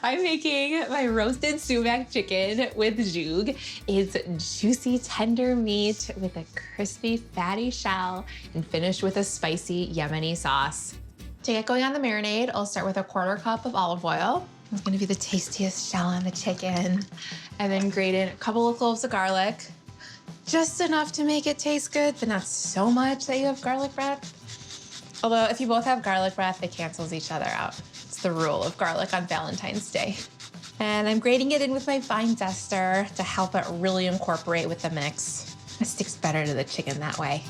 I'm making my roasted sumac chicken with Zhug. It's juicy, tender meat with a crispy, fatty shell and finished with a spicy Yemeni sauce. To get going on the marinade, I'll start with a 1/4 cup of olive oil. It's gonna be the tastiest shell on the chicken. And then grate in a couple of cloves of garlic. Just enough to make it taste good, but not so much that you have garlic breath. Although if you both have garlic breath, it cancels each other out. It's the rule of garlic on Valentine's Day. And I'm grating it in with my vine zester to help it really incorporate with the mix. It sticks better to the chicken that way.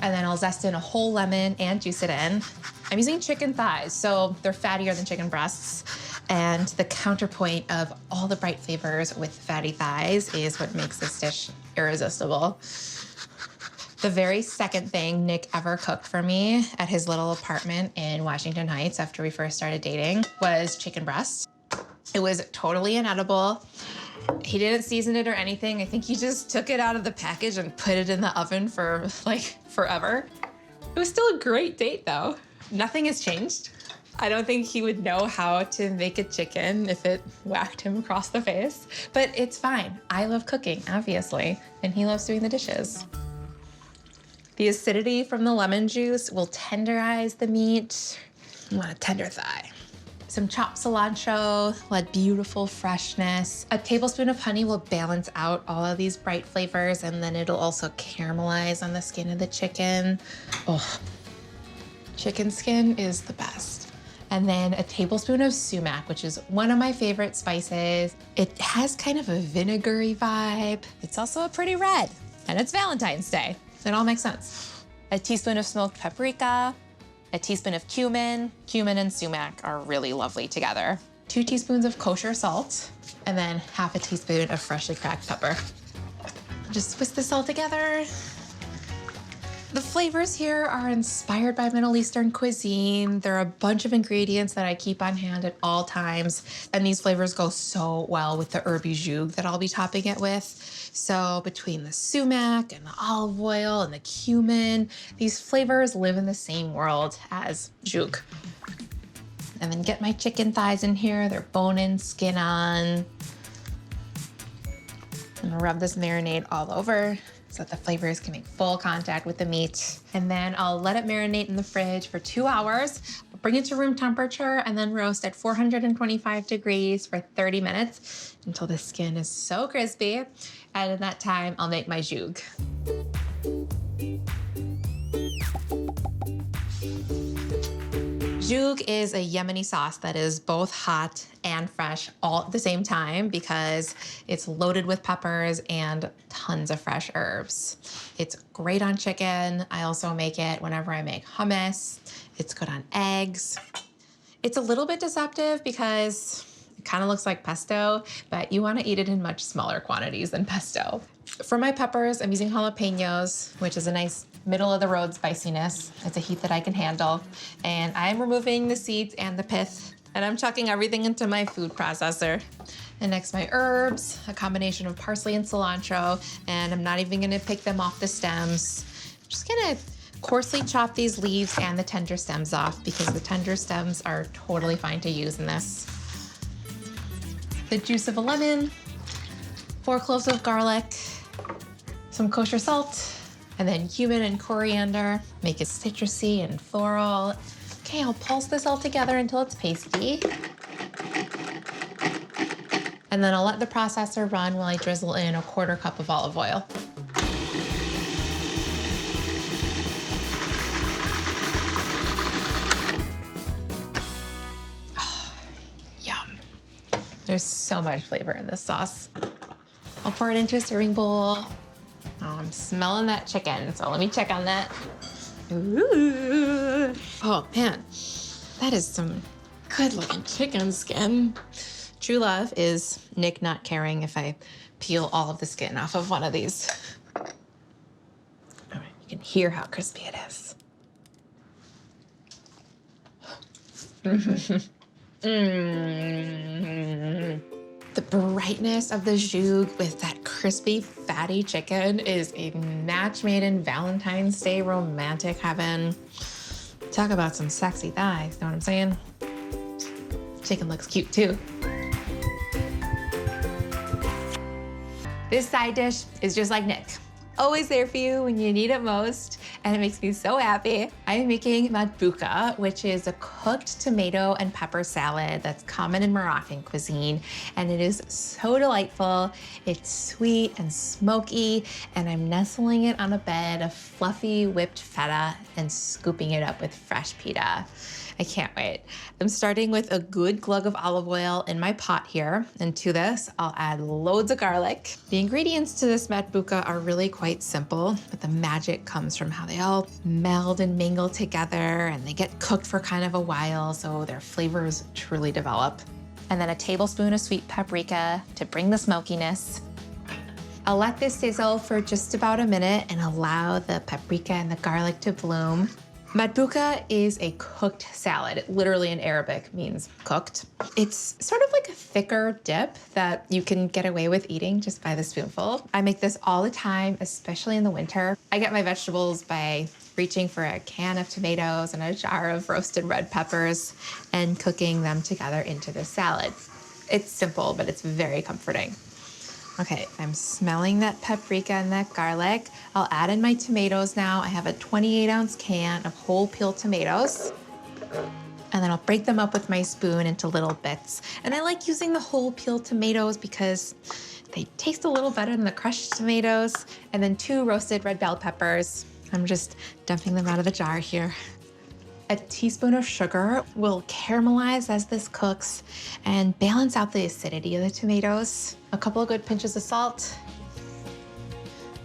And then I'll zest in a whole lemon and juice it in. I'm using chicken thighs, so they're fattier than chicken breasts. And the counterpoint of all the bright flavors with fatty thighs is what makes this dish irresistible. The very second thing Nick ever cooked for me at his little apartment in Washington Heights after we first started dating was chicken breast. It was totally inedible. He didn't season it or anything. I think he just took it out of the package and put it in the oven for like forever. It was still a great date though. Nothing has changed. I don't think he would know how to make a chicken if it whacked him across the face, but it's fine. I love cooking, obviously, and he loves doing the dishes. The acidity from the lemon juice will tenderize the meat. You want a tender thigh. Some chopped cilantro will add beautiful freshness. A tablespoon of honey will balance out all of these bright flavors, and then it'll also caramelize on the skin of the chicken. Oh, chicken skin is the best. And then a tablespoon of sumac, which is one of my favorite spices. It has kind of a vinegary vibe. It's also a pretty red, and it's Valentine's Day. It all makes sense. A teaspoon of smoked paprika, a teaspoon of cumin. Cumin and sumac are really lovely together. 2 teaspoons of kosher salt, and then half a teaspoon of freshly cracked pepper. Just whisk this all together. The flavors here are inspired by Middle Eastern cuisine. There are a bunch of ingredients that I keep on hand at all times, and these flavors go so well with the herby zhug that I'll be topping it with. So between the sumac and the olive oil and the cumin, these flavors live in the same world as zhug. And then get my chicken thighs in here. They're bone-in, skin on. I'm gonna rub this marinade all over so that the flavors can make full contact with the meat. And then I'll let it marinate in the fridge for 2 hours, bring it to room temperature, and then roast at 425 degrees for 30 minutes until the skin is so crispy. And in that time, I'll make my zhug. Zhug is a Yemeni sauce that is both hot and fresh all at the same time because it's loaded with peppers and tons of fresh herbs. It's great on chicken. I also make it whenever I make hummus. It's good on eggs. It's a little bit deceptive because it kind of looks like pesto, but you want to eat it in much smaller quantities than pesto. For my peppers, I'm using jalapenos, which is a nice middle-of-the-road spiciness. It's a heat that I can handle. And I'm removing the seeds and the pith, and I'm chucking everything into my food processor. And next, my herbs, a combination of parsley and cilantro, and I'm not even gonna pick them off the stems. I'm just gonna coarsely chop these leaves and the tender stems off because the tender stems are totally fine to use in this. The juice of a lemon, 4 cloves of garlic, some kosher salt, and then cumin and coriander. Make it citrusy and floral. Okay, I'll pulse this all together until it's pasty. And then I'll let the processor run while I drizzle in a 1/4 cup of olive oil. Oh, yum. There's so much flavor in this sauce. I'll pour it into a serving bowl. Oh, I'm smelling that chicken, so let me check on that. Ooh. Oh man, that is some good looking chicken skin. True love is Nick not caring if I peel all of the skin off of one of these. All right, you can hear how crispy it is. The brightness of the zhug with that crispy, fatty chicken is a match made in Valentine's Day romantic heaven. Talk about some sexy thighs, know what I'm saying? chicken looks cute too. This side dish is just like Nick. Always there for you when you need it most, and it makes me so happy. I'm making Muka, which is a cooked tomato and pepper salad that's common in Moroccan cuisine, and it is so delightful. It's sweet and smoky, and I'm nestling it on a bed of fluffy whipped feta and scooping it up with fresh pita. I can't wait. I'm starting with a good glug of olive oil in my pot here, and to this, I'll add loads of garlic. The ingredients to this matbuka are really quite simple, but the magic comes from how they all meld and mingle together, and they get cooked for kind of a while, so their flavors truly develop. And then a tablespoon of sweet paprika to bring the smokiness. I'll let this sizzle for just about a minute and allow the paprika and the garlic to bloom. Matbuka is a cooked salad. Literally in Arabic means cooked. It's sort of like a thicker dip that you can get away with eating just by the spoonful. I make this all the time, especially in the winter. I get my vegetables by reaching for a can of tomatoes and a jar of roasted red peppers and cooking them together into the salad. It's simple, but it's very comforting. Okay, I'm smelling that paprika and that garlic. I'll add in my tomatoes now. I have a 28-ounce can of whole peeled tomatoes. And then I'll break them up with my spoon into little bits. And I like using the whole peeled tomatoes because they taste a little better than the crushed tomatoes. And then 2 roasted red bell peppers. I'm just dumping them out of the jar here. A teaspoon of sugar will caramelize as this cooks and balance out the acidity of the tomatoes. A couple of good pinches of salt,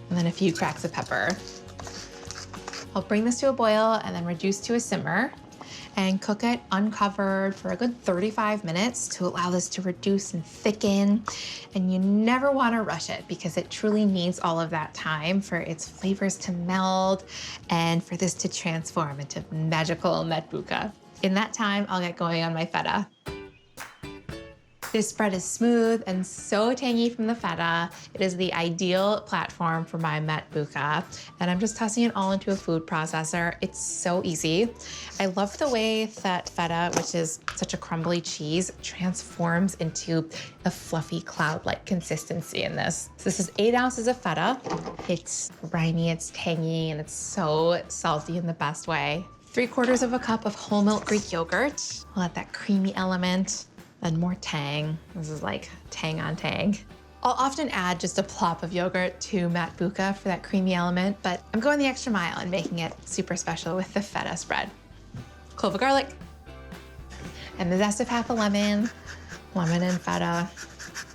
and then a few cracks of pepper. I'll bring this to a boil and then reduce to a simmer and cook it uncovered for a good 35 minutes to allow this to reduce and thicken. And you never want to rush it because it truly needs all of that time for its flavors to meld and for this to transform into magical matbuka. In that time, I'll get going on my feta. This spread is smooth and so tangy from the feta. It is the ideal platform for my matbuka, and I'm just tossing it all into a food processor. It's so easy. I love the way that feta, which is such a crumbly cheese, transforms into a fluffy cloud-like consistency in this. So this is 8 ounces of feta. It's briny, it's tangy, and it's so salty in the best way. 3/4 cup of whole milk Greek yogurt. I'll add that creamy element. And more tang. This is like tang on tang. I'll often add just a plop of yogurt to matbuka for that creamy element, but I'm going the extra mile and making it super special with the feta spread. Clove of garlic, and the zest of half a lemon. Lemon and feta,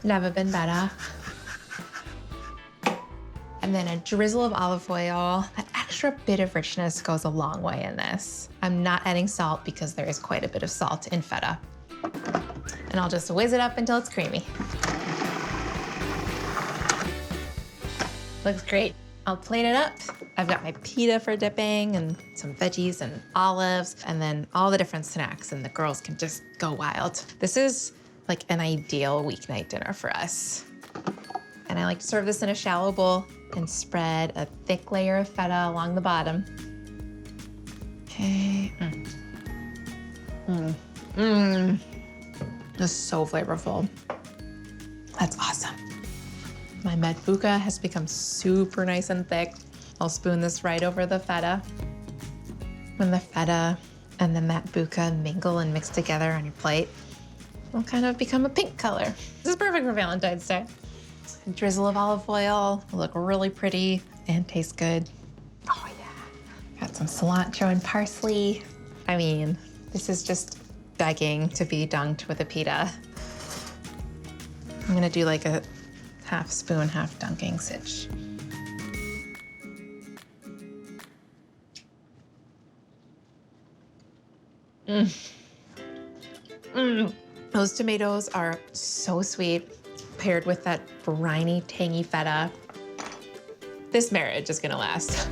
never been better. And then a drizzle of olive oil. That extra bit of richness goes a long way in this. I'm not adding salt because there is quite a bit of salt in feta. And I'll just whiz it up until it's creamy. Looks great. I'll plate it up. I've got my pita for dipping and some veggies and olives and then all the different snacks, and the girls can just go wild. This is like an ideal weeknight dinner for us. And I like to serve this in a shallow bowl and spread a thick layer of feta along the bottom. Okay. This is so flavorful. That's awesome. My matbuka has become super nice and thick. I'll spoon this right over the feta. When the feta and the matbuka mingle and mix together on your plate, it'll kind of become a pink color. This is perfect for Valentine's Day. A drizzle of olive oil will look really pretty and taste good. Oh yeah. Got some cilantro and parsley. I mean, this is just begging to be dunked with a pita. I'm gonna do like a half spoon, half dunking sitch. Those tomatoes are so sweet, paired with that briny, tangy feta. This marriage is gonna last.